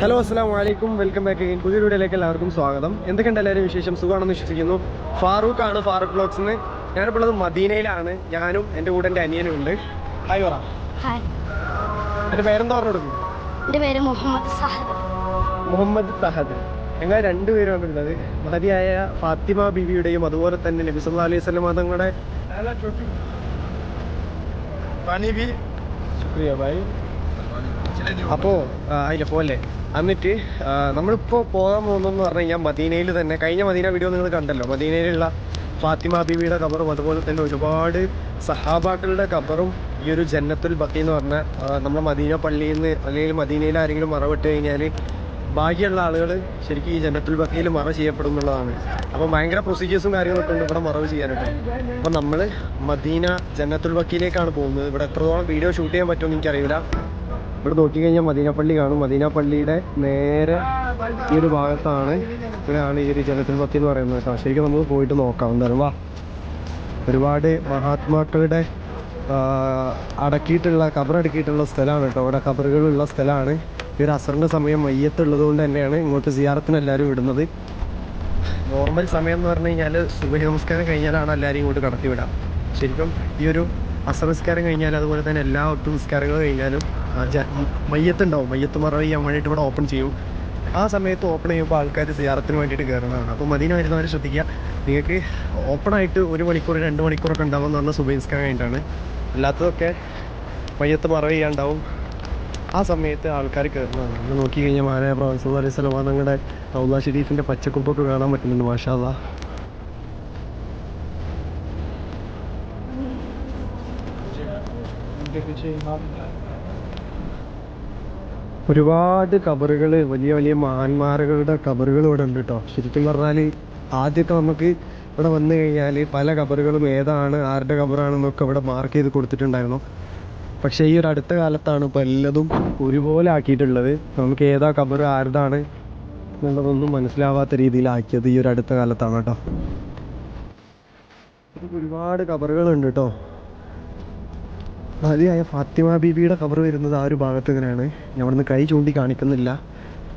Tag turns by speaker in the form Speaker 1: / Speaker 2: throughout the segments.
Speaker 1: Hello അസ്സലാമു അലൈക്കും, welcome back again. പുതിയ വീഡിയോയിലേക്ക് എല്ലാവർക്കും സ്വാഗതം. എന്തൊക്കെയുണ്ട് എല്ലാവരും വിശേഷം? സുഖമാണെന്ന് വിശ്വസിക്കുന്നു. ഫാറൂഖ് ആണ്, ഫാറൂഖ് വ്ലോഗ്സിന്ന്. ഞാനിപ്പോൾ ഉള്ളത് മദീനയിലാണ്. ഞാനും എൻ്റെ കൂടെ എൻ്റെ അനിയനും ഉണ്ട്. ഹായ് പറ.
Speaker 2: ഹായ്,
Speaker 1: എൻ്റെ പേരെന്താ പറഞ്ഞു കൊടുക്കും?
Speaker 2: എൻ്റെ പേര് മുഹമ്മദ് സഹദ്.
Speaker 1: മുഹമ്മദ് സഹദ്. ഞങ്ങൾ രണ്ടുപേരാണ് ഉള്ളത്. മഹതിയായ ഫാത്തിമ ബീവിയുടെയും അതുപോലെ തന്നെ നബി സല്ലല്ലാഹു അലൈഹി വസല്ലം തങ്ങളുടെ ശുക്രിയ ഭായ്. അപ്പോൾ അതിലെ പോലെ എന്നിട്ട് നമ്മളിപ്പോൾ പോകാൻ പോകുന്നതെന്ന് പറഞ്ഞു കഴിഞ്ഞാൽ മദീനയിൽ തന്നെ കഴിഞ്ഞ മദീന വീഡിയോ നിങ്ങൾ കണ്ടല്ലോ. മദീനയിലുള്ള ഫാത്തിമ ബീവിയുടെ ഖബറും അതുപോലെ തന്നെ ഒരുപാട് സഹാബാക്കളുടെ ഖബറും ഈ ഒരു ജന്നത്തുൽ ബഖി എന്ന് പറഞ്ഞ നമ്മുടെ മദീന പള്ളിയിൽ നിന്ന് അല്ലെങ്കിൽ മദീനയിൽ ആരെങ്കിലും മറവിട്ട് കഴിഞ്ഞാൽ ബാക്കിയുള്ള ആളുകൾ ശരിക്കും ഈ ജന്നത്തുൽ ബഖിയിൽ മറ ചെയ്യപ്പെടും എന്നുള്ളതാണ്. അപ്പോൾ ഭയങ്കര പ്രൊസീജിയേഴ്സും കാര്യങ്ങളൊക്കെ ഉണ്ട് ഇവിടെ മറവ് ചെയ്യാനായിട്ട്. അപ്പോൾ നമ്മൾ മദീന ജന്നത്തുൽ ബഖിയിലേക്കാണ് പോകുന്നത്. ഇവിടെ എത്രത്തോളം വീഡിയോ ഷൂട്ട് ചെയ്യാൻ പറ്റുമെന്ന് എനിക്കറിയില്ല. ഇവിടെ നോക്കിക്കഴിഞ്ഞാൽ മദീന പള്ളി കാണും. മദീന പള്ളിയുടെ നേരെ ഈ ഒരു ഭാഗത്താണ് ഇവിടെയാണ് ഈ ഒരു ജന്നത്തുൽ ബഖി എന്ന് പറയുന്നത് കേട്ടോ. ശരിക്കും നമുക്ക് പോയിട്ട് നോക്കാം. എന്തായാലും വാ. ഒരുപാട് മഹാത്മാക്കളുടെ അടക്കിയിട്ടുള്ള ഖബറടക്കിയിട്ടുള്ള സ്ഥലമാണ് കേട്ടോ. ഇവിടെ ഖബറുകളുള്ള സ്ഥലമാണ്. ഈ ഒരു അസറിൻ്റെ സമയം മയ്യത്തുള്ളത് കൊണ്ട് തന്നെയാണ് ഇങ്ങോട്ട് സിയാറത്തിന് എല്ലാവരും വിടുന്നത്. നോർമൽ സമയം എന്ന് പറഞ്ഞു കഴിഞ്ഞാൽ സുബഹി നമസ്കാരം കഴിഞ്ഞാലാണ് എല്ലാവരും ഇങ്ങോട്ട് കടത്തി വിടാം. ശരിക്കും ഈ ഒരു അസർ നിസ്കാരം കഴിഞ്ഞാൽ അതുപോലെ തന്നെ എല്ലാ ഒട്ടു നിസ്കാരങ്ങളും കഴിഞ്ഞാലും മയ്യത്തുണ്ടാവും. മയ്യത്ത് മറവ് ചെയ്യാൻ വേണ്ടിയിട്ട് ഇവിടെ ഓപ്പൺ ചെയ്യും. ആ സമയത്ത് ഓപ്പൺ ചെയ്യുമ്പോൾ ആൾക്കാർ സിയാറത്തിന് വേണ്ടിയിട്ട് കയറുന്നതാണ്. അപ്പോൾ മദീന വരുന്നവർ ശ്രദ്ധിക്കുക, നിങ്ങൾക്ക് ഓപ്പണായിട്ട് 1 മണിക്കൂർ 2 മണിക്കൂറൊക്കെ ഉണ്ടാവും എന്ന് പറഞ്ഞാൽ സുബഹി നിസ്കാരം കഴിഞ്ഞിട്ടാണ്. അല്ലാത്തതൊക്കെ മയ്യത്ത് മറവ് ചെയ്യാണ്ടാവും. ആ സമയത്ത് ആൾക്കാർ കയറുന്നതാണ്. നമ്മൾ നോക്കി കഴിഞ്ഞാൽ മഹാനായ പ്രവാചകൻ സല്ലല്ലാഹു അലൈഹി വസല്ലം തങ്ങളുടെ റൗള ഷരീഫിൻ്റെ പച്ചക്കുപ്പൊക്കെ കാണാൻ പറ്റുന്നുണ്ട്. മാഷാ അല്ലാഹ്. ഒരുപാട് ഖബറുകൾ, വലിയ വലിയ മഹാന്മാരുടെ ഖബറുകൾ ഇവിടെ ഉണ്ട് കേട്ടോ. ശരിക്കും പറഞ്ഞാൽ ആദ്യമൊക്കെ നമുക്ക് ഇവിടെ വന്നു കഴിഞ്ഞാൽ പല ഖബറുകളും ഏതാണ് ആരുടെ ഖബറാണെന്നൊക്കെ ഇവിടെ മാർക്ക് ചെയ്ത് കൊടുത്തിട്ടുണ്ടായിരുന്നു. പക്ഷേ ഈ ഒരു അടുത്ത കാലത്താണ് ഇപ്പോൾ എല്ലാതും ഒരുപോലെ ആക്കിയിട്ടുള്ളത്. നമുക്ക് ഏതാ ഖബർ ആരുതാണ് എന്നുള്ളതൊന്നും മനസ്സിലാവാത്ത രീതിയിലാക്കിയത് ഈ ഒരു അടുത്ത കാലത്താണ് കേട്ടോ. ഒരുപാട് ഖബറുകളുണ്ട് കേട്ടോ. മഹതിയായ ഫാത്തിമ ബീബിയുടെ ഖബർ വരുന്നത് ആ ഒരു ഭാഗത്ത് ഇങ്ങനെയാണ്. ഞാൻ ഇവിടുന്ന് കൈ ചൂണ്ടി കാണിക്കുന്നില്ല.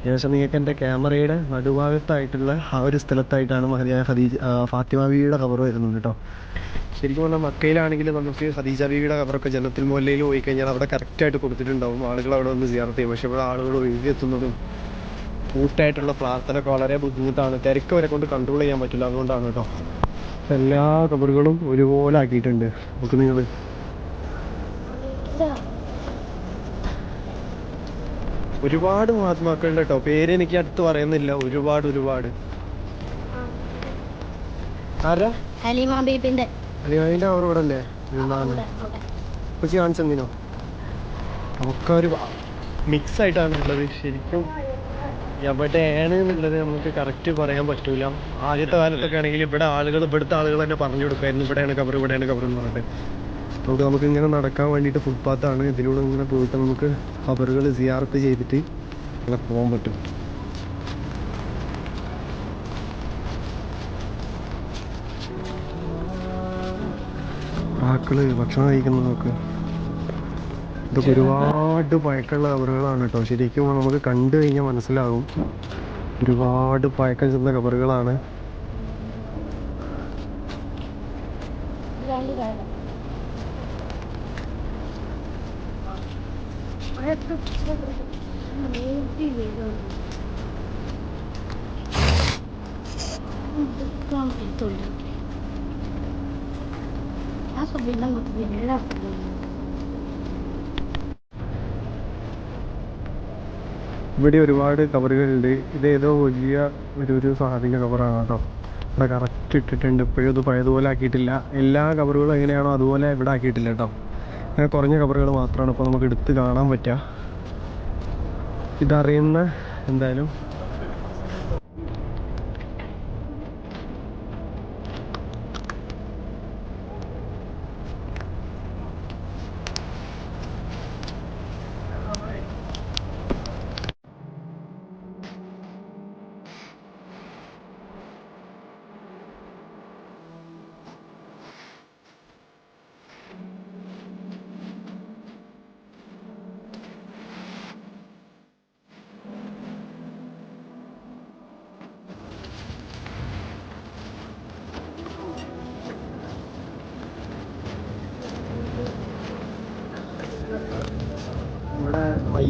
Speaker 1: ശേഷം നിങ്ങൾക്ക് എൻ്റെ ക്യാമറയുടെ നടുഭാഗത്തായിട്ടുള്ള ആ ഒരു സ്ഥലത്തായിട്ടാണ് മഹതിയായ ഫാത്തിമ ബീബിയുടെ ഖബർ വരുന്നത് കേട്ടോ. ശരിക്കും പറഞ്ഞാൽ മക്കയിലാണെങ്കിൽ നമുക്ക് ഖദീജ ബീവിയുടെ ഖബറൊക്കെ ജന്നത്തുൽ മുഅല്ലയിൽ പോയി കഴിഞ്ഞാൽ അവിടെ കറക്റ്റായിട്ട് കൊടുത്തിട്ടുണ്ടാവും. ആളുകൾ അവിടെ വന്ന് സിയാറത്ത് ചെയ്യും. പക്ഷേ ഇവിടെ ആളുകൾ ഒഴുകിയെത്തുന്നതും കൂട്ടായിട്ടുള്ള പ്രാർത്ഥനയൊക്കെ വളരെ ബുദ്ധിമുട്ടാണ്. തിരക്ക് വരെ കൊണ്ട് കൺട്രോൾ ചെയ്യാൻ പറ്റില്ല. അതുകൊണ്ടാണ് കേട്ടോ എല്ലാ ഖബറുകളും ഒരുപോലെ ആക്കിയിട്ടുണ്ട്. നമുക്ക് നിങ്ങൾ ഒരുപാട് മഹാത്മാക്കളുടെ കേട്ടോ. പേര് എനിക്ക് അടുത്ത് പറയുന്നില്ല. ഒരുപാട് ആരാ?
Speaker 2: ഹലീമ ബീബിന്റെ
Speaker 1: അതിൻ്റെ അവർ ഇവിടെ അല്ലേ കൊച്ചി കാണിച്ചെന്തിനോ? ഒക്കെ ഒരു മിക്സ് ആയിട്ടാണ് ഉള്ളത്. ശരിക്കും എവിടെയാണ് എന്നുള്ളത് നമുക്ക് കറക്റ്റ് പറയാൻ പറ്റൂല. ആദ്യത്തെ കാലത്തൊക്കെ ആണെങ്കിൽ ഇവിടുത്തെ ആളുകൾ തന്നെ പറഞ്ഞു കൊടുക്കുമായിരുന്നു ഇവിടെയാണ് ഖബർ എന്ന് പറഞ്ഞിട്ട്. നമുക്ക് ഇങ്ങനെ നടക്കാൻ വേണ്ടിയിട്ട് ഫുട്പാത്താണ്. ഇതിലൂടെ ഇങ്ങനെ പോയിട്ട് നമുക്ക് ഖബറുകൾ സിയാറത്ത് ചെയ്തിട്ട് ഇങ്ങനെ പോകാൻ പറ്റും. ആക്കള് ഭക്ഷണം കഴിക്കുന്നതൊക്കെ ഇതൊക്കെ ഒരുപാട് പഴക്കമുള്ള ഖബറുകളാണ് കേട്ടോ. ശരിക്കും നമുക്ക് കണ്ടു കഴിഞ്ഞാൽ മനസ്സിലാകും ഒരുപാട് പഴക്കം ചെന്ന ഖബറുകളാണ്. ഇവിടെ ഒരുപാട് ഖബറുകളുണ്ട്. ഇതേതോ വലിയ ഒരു സാധിക ഖബറാണ് കേട്ടോ. ഇവിടെ കറക്റ്റ് ഇട്ടിട്ടുണ്ട്. ഇപ്പോഴും ഇത് പഴയതുപോലെ ആക്കിയിട്ടില്ല. എല്ലാ ഖബറുകളും എങ്ങനെയാണോ അതുപോലെ ഇവിടെ ആക്കിയിട്ടില്ല കേട്ടോ. അങ്ങനെ കുറഞ്ഞ ഖബറുകൾ മാത്രമാണ് ഇപ്പോൾ നമുക്ക് എടുത്ത് കാണാൻ പറ്റുക. ഇതറിയുന്ന എന്തായാലും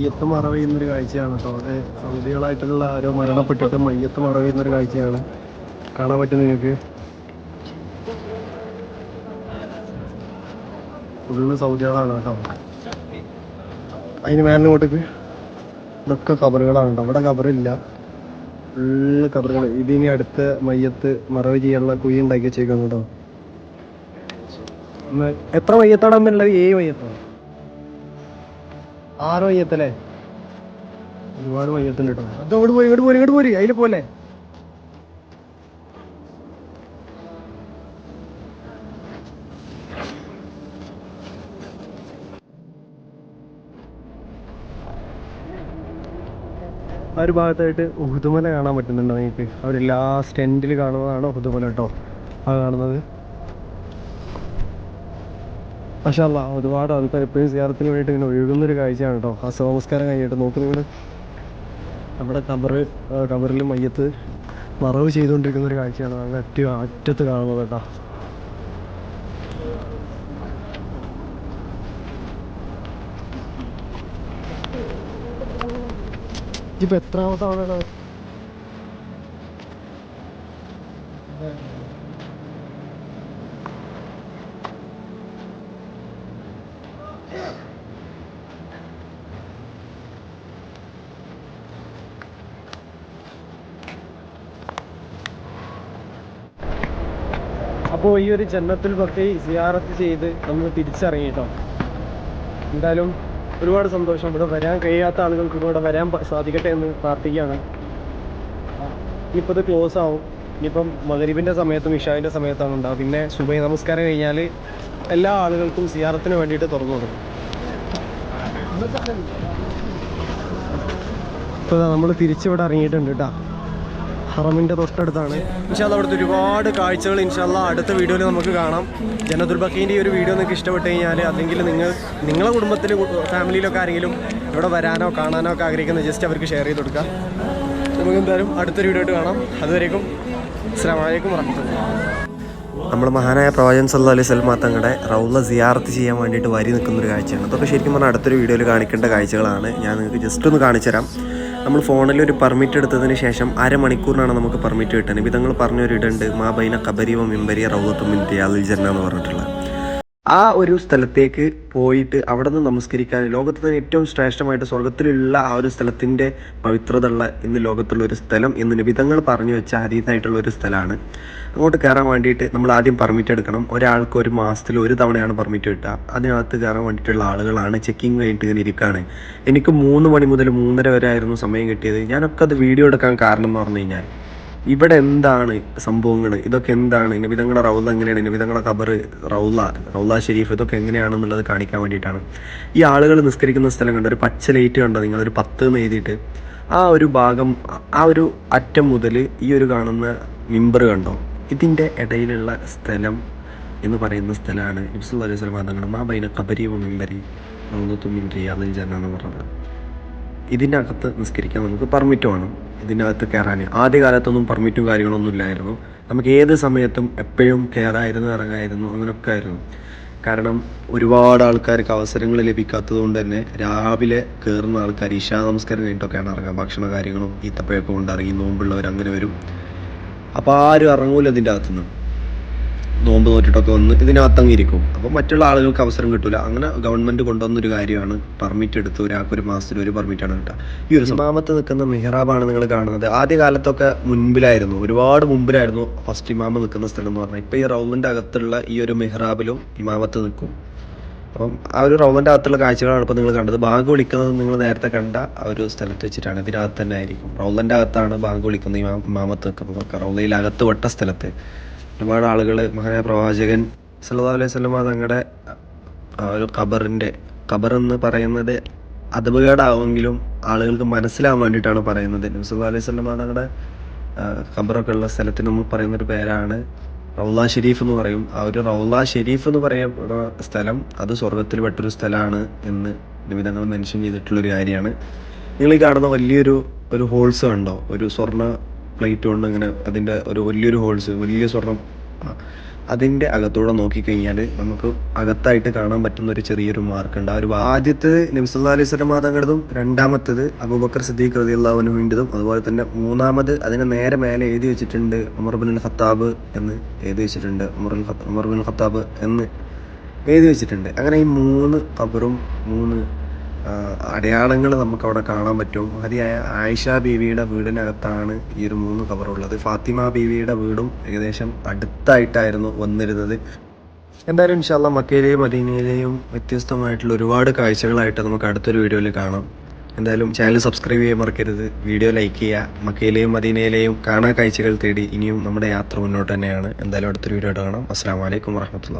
Speaker 1: മയ്യത്ത് മറവ് ചെയ്യുന്നൊരു കാഴ്ചയാണ് കേട്ടോ. അവിടെ സൗദികളായിട്ടുള്ള ആരോ മരണപ്പെട്ടിട്ട് മയ്യത്ത് മറവ് ചെയ്യുന്നൊരു കാഴ്ചയാണ് കാണാൻ പറ്റും നിങ്ങൾക്ക്. ഫുള്ള് സൗദികളാണ് കേട്ടോ. അതിന് മേലിനോട്ടേക്ക് ഇതൊക്കെ കബറുകളാണ് കേട്ടോ. അവിടെ കബറില്ല, ഫുള്ള് കബറുകൾ. ഇതിനി അടുത്ത മയ്യത്ത് മറവ് ചെയ്യാനുള്ള കുഴി ഉണ്ടാക്കി വെച്ചേക്കാണ് കേട്ടോ. എത്ര മയ്യത്തോടെ ഉള്ളത്? 7 മയ്യത്തോ 6 മയ്യത്തല്ലേ? ഒരുപാട് മയ്യത്തുണ്ട് കേട്ടോ. അത് ഇങ്ങോട്ട് പോരി അതിൽ പോലെ. ആ ഒരു ഭാഗത്തായിട്ട് ഉഹുദുമല കാണാൻ പറ്റുന്നുണ്ടോ നിങ്ങൾക്ക്? അവർ ലാസ്റ്റ് എൻഡിൽ കാണുന്നതാണ് ഉഹുദുമല കേട്ടോ. ആ കാണുന്നത് മാഷാ അല്ലാ, ഒരുപാട് ആൾക്കാർ എപ്പോഴും സിയാറത്തിന് വേണ്ടിയിട്ട് ഇങ്ങനെ ഒഴുകുന്നൊരു കാഴ്ചയാണ് കേട്ടോ. ആ നമസ്കാരം കഴിഞ്ഞിട്ട് നോക്ക് നിങ്ങൾ. നമ്മുടെ കബറിൽ മയ്യത്ത് മറവ് ചെയ്തുകൊണ്ടിരിക്കുന്ന ഒരു കാഴ്ചയാണ് അങ്ങ് അറ്റത്ത് കാണുന്നത് കേട്ടോ. ഇപ്പൊ എത്രാമത്തെ ആളാണ്? അപ്പോൾ ഈ ഒരു ജന്നത്തുൽ ബഖീ സിയാറത്ത് ചെയ്ത് നമ്മൾ തിരിച്ചിറങ്ങി കേട്ടോ. എന്തായാലും ഒരുപാട് സന്തോഷം. ഇവിടെ വരാൻ കഴിയാത്ത ആളുകൾക്ക് ഇവിടെ വരാൻ സാധിക്കട്ടെ എന്ന് പ്രാർത്ഥിക്കുകയാണ്. ഇനിയിപ്പോൾ ഇത് ക്ലോസ് ആവും. ഇനിയിപ്പം മഗ്‌രിബിൻ്റെ സമയത്തും ഇഷാവിൻ്റെ സമയത്താണ് ഉണ്ടാവുക. പിന്നെ സുബഹി നമസ്കാരം കഴിഞ്ഞാൽ എല്ലാ ആളുകൾക്കും സിയാറത്തിന് വേണ്ടിയിട്ട് തുറന്നു കൊടുക്കും. ഇപ്പോൾ നമ്മൾ തിരിച്ചിവിടെ ഇറങ്ങിയിട്ടുണ്ട് കേട്ടോ. ഹറമിൻ്റെ തൊട്ടടുത്താണ്. ഇൻഷാ അല്ലാഹ് അവിടുത്തെ ഒരുപാട് കാഴ്ചകൾ ഇൻഷാ അല്ലാഹ് അടുത്ത വീഡിയോയിൽ നമുക്ക് കാണാം. ജന്നത്തുൽ ബഖീൻ്റെ ഈ ഒരു വീഡിയോ നിങ്ങൾക്ക് ഇഷ്ടപ്പെട്ട് കഴിഞ്ഞാൽ, അല്ലെങ്കിൽ നിങ്ങളെ കുടുംബത്തിൽ ഫാമിലിയിലൊക്കെ ആരെങ്കിലും ഇവിടെ വരാനോ കാണാനോ ഒക്കെ ആഗ്രഹിക്കുന്ന ജസ്റ്റ് അവർക്ക് ഷെയർ ചെയ്ത് കൊടുക്കുക. നമുക്ക് എന്തായാലും അടുത്തൊരു വീഡിയോ ആയിട്ട് കാണാം. അതുവരേക്കും അസ്സലാമു അലൈക്കും വറഹ്മത്തുള്ളാഹി.
Speaker 3: നമ്മൾ മഹാനായ പ്രവാചകൻ സല്ലല്ലാഹു അലൈഹി വസല്ലം തങ്ങളുടെ റൗള സിയാറത്ത് ചെയ്യാൻ വേണ്ടിയിട്ട് വരി നിൽക്കുന്നൊരു കാഴ്ചയാണ്. അതൊക്കെ ശരിക്കും പറഞ്ഞാൽ അടുത്തൊരു വീഡിയോയിൽ കാണിക്കേണ്ട കാഴ്ചകളാണ്. ഞാൻ നിങ്ങൾക്ക് ജസ്റ്റ് ഒന്ന് കാണിച്ചു തരാം. നമ്മൾ ഫോണിൽ ഒരു പെർമിറ്റ് എടുത്തതിന് ശേഷം അരമണിക്കൂറിനാണ് നമുക്ക് പെർമിറ്റ് കിട്ടുന്നത്. നബി തങ്ങൾ പറഞ്ഞൊരു ഇടുണ്ട്, മാ ബൈന ഖബരി വ മിമ്പരി റൗളത്തും മിൻ റിയാദിൽ ജന്ന എന്ന് പറഞ്ഞിട്ടുള്ളത്. ആ ഒരു സ്ഥലത്തേക്ക് പോയിട്ട് അവിടെ നിന്ന് നമസ്കരിക്കാൻ, ലോകത്ത് തന്നെ ഏറ്റവും ശ്രേഷ്ഠമായിട്ട് സ്വർഗത്തിലുള്ള ആ ഒരു സ്ഥലത്തിൻ്റെ പവിത്രതയുള്ള ഇന്ന് ലോകത്തുള്ള ഒരു സ്ഥലം എന്ന് നിബിധങ്ങൾ പറഞ്ഞു വെച്ച ഹദീസായിട്ടുള്ള ഒരു സ്ഥലമാണ്. അങ്ങോട്ട് കയറാൻ വേണ്ടിയിട്ട് നമ്മൾ ആദ്യം പെർമിറ്റ് എടുക്കണം. ഒരാൾക്ക് 1 മാസത്തിൽ 1 തവണയാണ് പെർമിറ്റ് കിട്ടുക. അതിനകത്ത് കയറാൻ വേണ്ടിയിട്ടുള്ള ആളുകളാണ്. ചെക്കിങ് കഴിഞ്ഞിട്ട് ഇങ്ങനെ ഇരിക്കുകയാണ്. എനിക്ക് 3 മണി മുതൽ 3:30 വരെ ആയിരുന്നു സമയം കിട്ടിയത്. ഞാനൊക്കെ അത് വീഡിയോ എടുക്കാൻ കാരണം എന്ന് പറഞ്ഞു കഴിഞ്ഞാൽ, ഇവിടെ എന്താണ് സംഭവങ്ങൾ, ഇതൊക്കെ എന്താണ്, നബിതങ്ങളുടെ റൗള എങ്ങനെയാണ്, നബിതങ്ങളുടെ ഖബർ, റൗള ഷെരീഫ്, ഇതൊക്കെ എങ്ങനെയാണെന്നുള്ളത് കാണിക്കാൻ വേണ്ടിയിട്ടാണ്. ഈ ആളുകൾ നിസ്കരിക്കുന്ന സ്ഥലം കണ്ടോ, ഒരു പച്ച ലൈറ്റ് കണ്ടോ നിങ്ങൾ, ഒരു 10 എന്ന് എഴുതിയിട്ട് ആ ഒരു ഭാഗം, ആ ഒരു അറ്റം മുതൽ ഈ ഒരു കാണുന്ന മിമ്പർ കണ്ടോ, ഇതിൻ്റെ ഇടയിലുള്ള സ്ഥലം എന്ന് പറയുന്ന സ്ഥലമാണ് നബി സല്ലല്ലാഹു അലൈഹി വസല്ലം തങ്ങൾ മാ ബൈന ഖബരി വ മിമ്പരി റൗളത്തും മിൻ റിയാദിൽ ജന്ന എന്ന് പറഞ്ഞത്. ഇതിൻ്റെ അകത്ത് നിസ്കരിക്കാൻ നമുക്ക് പെർമിറ്റ് വേണം. ഇതിൻ്റെ അകത്ത് കയറാൻ ആദ്യകാലത്തൊന്നും പെർമിറ്റും കാര്യങ്ങളൊന്നും ഇല്ലായിരുന്നു. നമുക്ക് ഏത് സമയത്തും എപ്പോഴും കയറായിരുന്നു, ഇറങ്ങായിരുന്നു, അങ്ങനെയൊക്കെ ആയിരുന്നു. കാരണം ഒരുപാട് ആൾക്കാർക്ക് അവസരങ്ങൾ ലഭിക്കാത്തത് കൊണ്ട് തന്നെ രാവിലെ കയറുന്ന ആൾക്കാർ ഇശാ നമസ്കാരം കഴിഞ്ഞിട്ടൊക്കെയാണ് ഇറങ്ങുക. ഭക്ഷണ കാര്യങ്ങളും ഈത്തപ്പഴമൊക്കെ കൊണ്ട് ഇറങ്ങി നോമ്പുള്ളവർ അങ്ങനെ വരും. അപ്പോൾ ആരും ഇറങ്ങൂല ഇതിൻ്റെ അകത്തുനിന്ന്. നോമ്പ് നോറ്റിട്ടൊക്കെ വന്ന് ഇതിനകത്തങ്ങ് ഇരിക്കും. അപ്പോൾ മറ്റുള്ള ആളുകൾക്ക് അവസരം കിട്ടില്ല. അങ്ങനെ ഗവൺമെൻറ് കൊണ്ടുവന്നൊരു കാര്യമാണ് പെർമിറ്റ് എടുത്ത് ഒരാൾക്ക് 1 മാസത്തിൽ 1 പെർമിറ്റാണ് കിട്ടുക. ഈ ഒരു ഇമാമത്ത് നിൽക്കുന്ന മിഹ്റാബാണ് നിങ്ങൾ കാണുന്നത്. ആദ്യ കാലത്തൊക്കെ മുൻപിലായിരുന്നു, ഒരുപാട് മുമ്പിലായിരുന്നു ഫസ്റ്റ് ഇമാമ നിൽക്കുന്ന സ്ഥലം എന്ന് പറഞ്ഞാൽ. ഇപ്പോൾ ഈ റൗളിൻ്റെ അകത്തുള്ള ഈ ഒരു മിഹ്റാബിലും ഇമാമത്ത് നിൽക്കും. അപ്പം ആ ഒരു റൗളിൻ്റെ അകത്തുള്ള കാഴ്ചകളാണ് ഇപ്പോൾ നിങ്ങൾ കണ്ടത്. ബാങ്ക് വിളിക്കുന്നത് നിങ്ങൾ നേരത്തെ കണ്ട ആ ഒരു സ്ഥലത്ത് വെച്ചിട്ടാണ്. ഇതിനകത്ത് തന്നെ ആയിരിക്കും, റൗളിൻ്റെ അകത്താണ് ബാങ്ക് വിളിക്കുന്നത് ഇമാമത്ത് നിൽക്കുന്നത്. റൗളയിലകത്ത് വട്ട സ്ഥലത്ത് ഒരുപാട് ആളുകൾ മഹാനായ പ്രവാചകൻ സല്ലല്ലാഹു അലൈഹി വസല്ലം തങ്ങളുടെ ഒരു ഖബർ എന്ന് പറയുന്നത് അദബുകേടാവുമെങ്കിലും ആളുകൾക്ക് മനസ്സിലാവാൻ വേണ്ടിയിട്ടാണ് പറയുന്നത്. നബി സല്ലല്ലാഹു അലൈഹി വസല്ലം തങ്ങളുടെ ഖബറൊക്കെ ഉള്ള സ്ഥലത്തിന് നമ്മൾ പറയുന്നൊരു പേരാണ് റൗള ഷെരീഫ് എന്ന് പറയും. ആ ഒരു റൗള ഷെരീഫ് എന്ന് പറയുന്ന സ്ഥലം അത് സ്വർഗത്തിൽ പെട്ടൊരു സ്ഥലമാണ് എന്ന് നബി തങ്ങൾ മെൻഷൻ ചെയ്തിട്ടുള്ളൊരു കാര്യമാണ്. നിങ്ങൾ ഈ കാണുന്ന വലിയൊരു ഹോൾസ് കണ്ടോ, ഒരു സ്വർണ്ണ പ്ലേറ്റ് കൊണ്ട് ഇങ്ങനെ അതിൻ്റെ ഒരു വലിയൊരു ഹോൾസ്, വലിയ സ്വർണം, അതിൻ്റെ അകത്തൂടെ നോക്കിക്കഴിഞ്ഞാൽ നമുക്ക് അകത്തായിട്ട് കാണാൻ പറ്റുന്ന ഒരു ചെറിയൊരു മാർക്കുണ്ട്. ആ ഒരു ആദ്യത്തേത് നബി സല്ലല്ലാഹു അലൈഹി വസല്ലം തങ്ങളുടേതും രണ്ടാമത്തേത് അബൂബക്കർ സിദ്ദീഖ് റളിയല്ലാഹു അൻഹുവിൻ്റെതും അതുപോലെ തന്നെ മൂന്നാമത് അതിന് നേരെ മേലെ എഴുതി വെച്ചിട്ടുണ്ട് ഉമർ ബിൻ ഖത്താബ് എന്ന് എഴുതി വെച്ചിട്ടുണ്ട്. ഉമർ ബിൻ ഖത്താബ് എന്ന് എഴുതി വെച്ചിട്ടുണ്ട്. അങ്ങനെ ഈ 3 ഖബറും 3 അടയാളങ്ങൾ നമുക്കവിടെ കാണാൻ പറ്റും. മഹദിയായ ആയിഷ ബീവിയുടെ വീടിനകത്താണ് ഈ ഒരു 3 ഖബറുള്ളത്. ഫാത്തിമ ബീവിയുടെ വീടും ഏകദേശം അടുത്തായിട്ടായിരുന്നു വന്നിരുന്നത്. എന്തായാലും ഇൻഷാ അല്ലാഹ് മക്കയിലെയും മദീനയിലെയും വ്യത്യസ്തമായിട്ടുള്ള ഒരുപാട് കാഴ്ചകളായിട്ട് നമുക്ക് അടുത്തൊരു വീഡിയോയിൽ കാണാം. എന്തായാലും ചാനൽ സബ്സ്ക്രൈബ് ചെയ്യാൻ മറക്കരുത്, വീഡിയോ ലൈക്ക് ചെയ്യുക. മക്കയിലെയും മദീനയിലെയും കാണാൻ കാഴ്ചകൾ തേടി ഇനിയും നമ്മുടെ യാത്ര മുന്നോട്ട് തന്നെയാണ്. എന്തായാലും അടുത്തൊരു വീഡിയോ കാണാം. അസ്സലാമു അലൈക്കും വറഹ്മത്തുള്ളാഹി.